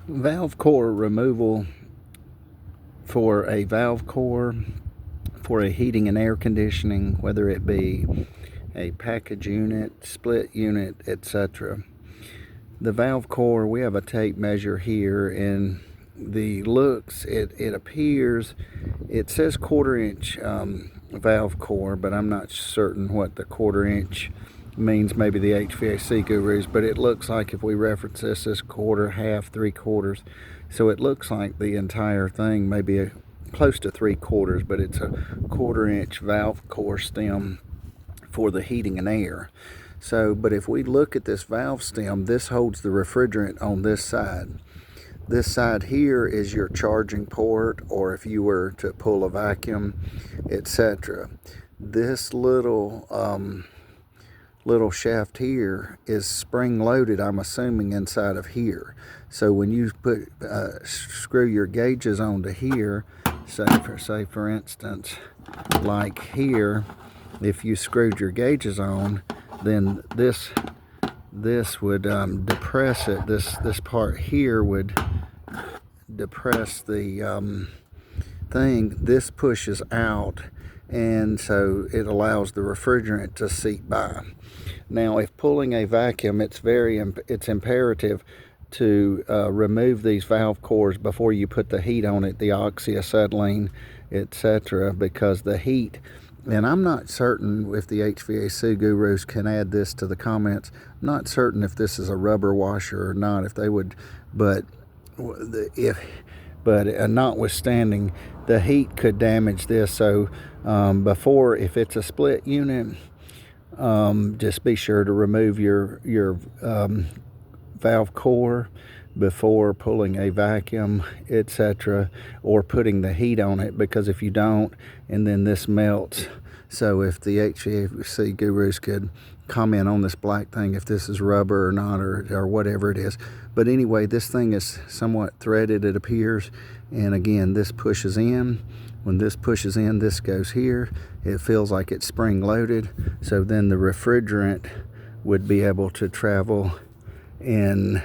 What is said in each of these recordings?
Valve core removal for a valve core for a heating and air conditioning, whether it be a package unit, split unit, etc. The valve core, we have a tape measure here, and the looks, it appears, it says 1/4 inch valve core, but I'm not certain what the 1/4 inch means. Maybe the HVAC gurus, but it looks like, if we reference this as 1/4, half, 3/4, so it looks like the entire thing may be close to 3/4, but it's a 1/4 inch valve core stem for the heating and air. So, but if we look at this valve stem, this holds the refrigerant on this side. This side here is your charging port, or if you were to pull a vacuum, etc. This little shaft here is spring loaded, I'm assuming, inside of here. So when you put screw your gauges onto here, say for instance, like here, if you screwed your gauges on, then this would depress it. This part here would depress the thing. This pushes out, and so it allows the refrigerant to seep by. Now, if pulling a vacuum, it's imperative to remove these valve cores before you put the heat on it, the oxyacetylene, etc., because the heat, and I'm not certain if the HVAC gurus can add this to the comments. I'm not certain if this is a rubber washer or not, if they would, but notwithstanding, the heat could damage this. So before, if it's a split unit, just be sure to remove your valve core before pulling a vacuum, etc., or putting the heat on it, because if you don't, and then this melts. So if the HVAC gurus could comment on this black thing, if this is rubber or not, or whatever it is. But anyway, this thing is somewhat threaded, it appears, and again, this pushes in. When this pushes in, this goes here. It feels like it's spring loaded, so then the refrigerant would be able to travel in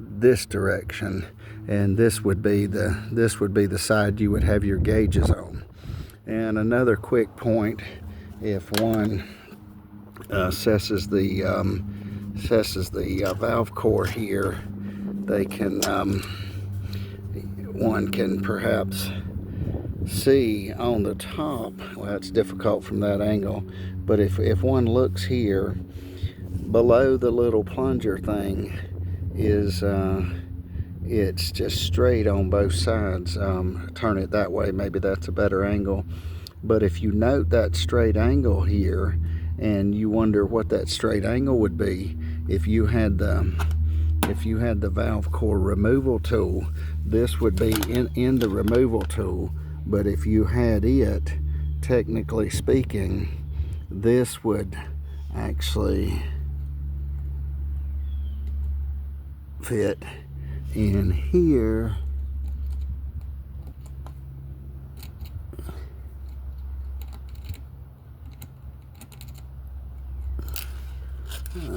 this direction, and this would be the side you would have your gauges on. And another quick point, if one assesses the valve core here, they can one can perhaps see on the top. Well, it's difficult from that angle, but if one looks here, below the little plunger thing is it's just straight on both sides. Turn it that way, maybe that's a better angle. But if you note that straight angle here, and you wonder what that straight angle would be if you had the valve core removal tool, this would be in the removal tool. But if you had it, technically speaking, this would actually fit in here.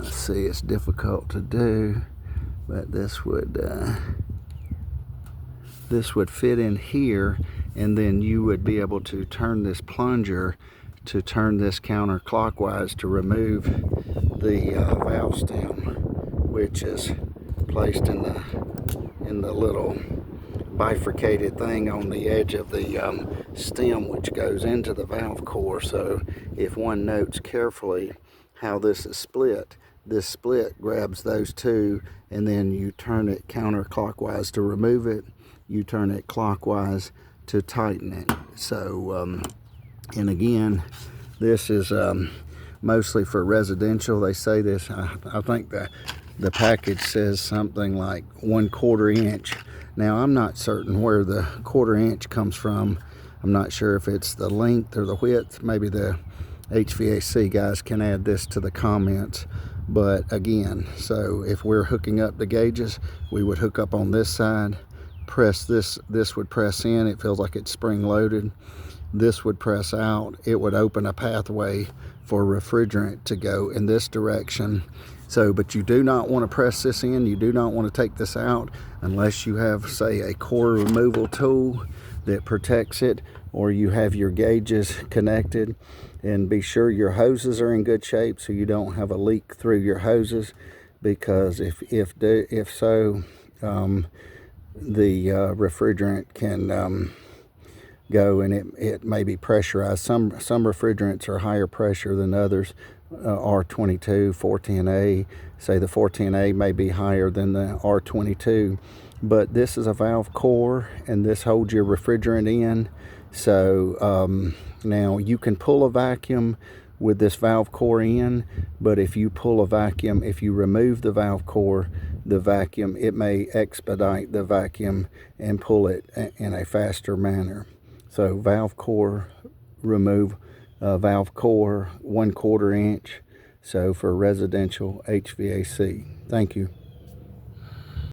See, it's difficult to do, but this would fit in here, and then you would be able to turn this plunger to turn this counterclockwise to remove the valve stem, which is placed in the little bifurcated thing on the edge of the stem, which goes into the valve core. So if one notes carefully how this is split, this split grabs those two, and then you turn it counterclockwise to remove it, you turn it clockwise to tighten it. So and again, this is mostly for residential. They say this, I think that the package says something like 1/4 inch. Now, I'm not certain where the 1/4 inch comes from. I'm not sure if it's the length or the width. Maybe the HVAC guys can add this to the comments. But again, so if we're hooking up the gauges, we would hook up on this side, press this would press in. It feels like it's spring loaded. This would press out. It would open a pathway for refrigerant to go in this direction, So, but you do not want to press this in. You do not want to take this out unless you have, say, a core removal tool that protects it, or you have your gauges connected. And be sure your hoses are in good shape so you don't have a leak through your hoses, because if so, the refrigerant can go, and it may be pressurized. Some refrigerants are higher pressure than others. R22, 410A, say the 410A may be higher than the R22, but this is a valve core and this holds your refrigerant in. So now you can pull a vacuum with this valve core in, but if you pull a vacuum, if you remove the valve core, the vacuum, it may expedite the vacuum and pull it in a faster manner. So valve core, remove valve core 1/4 inch. So for residential HVAC. Thank you.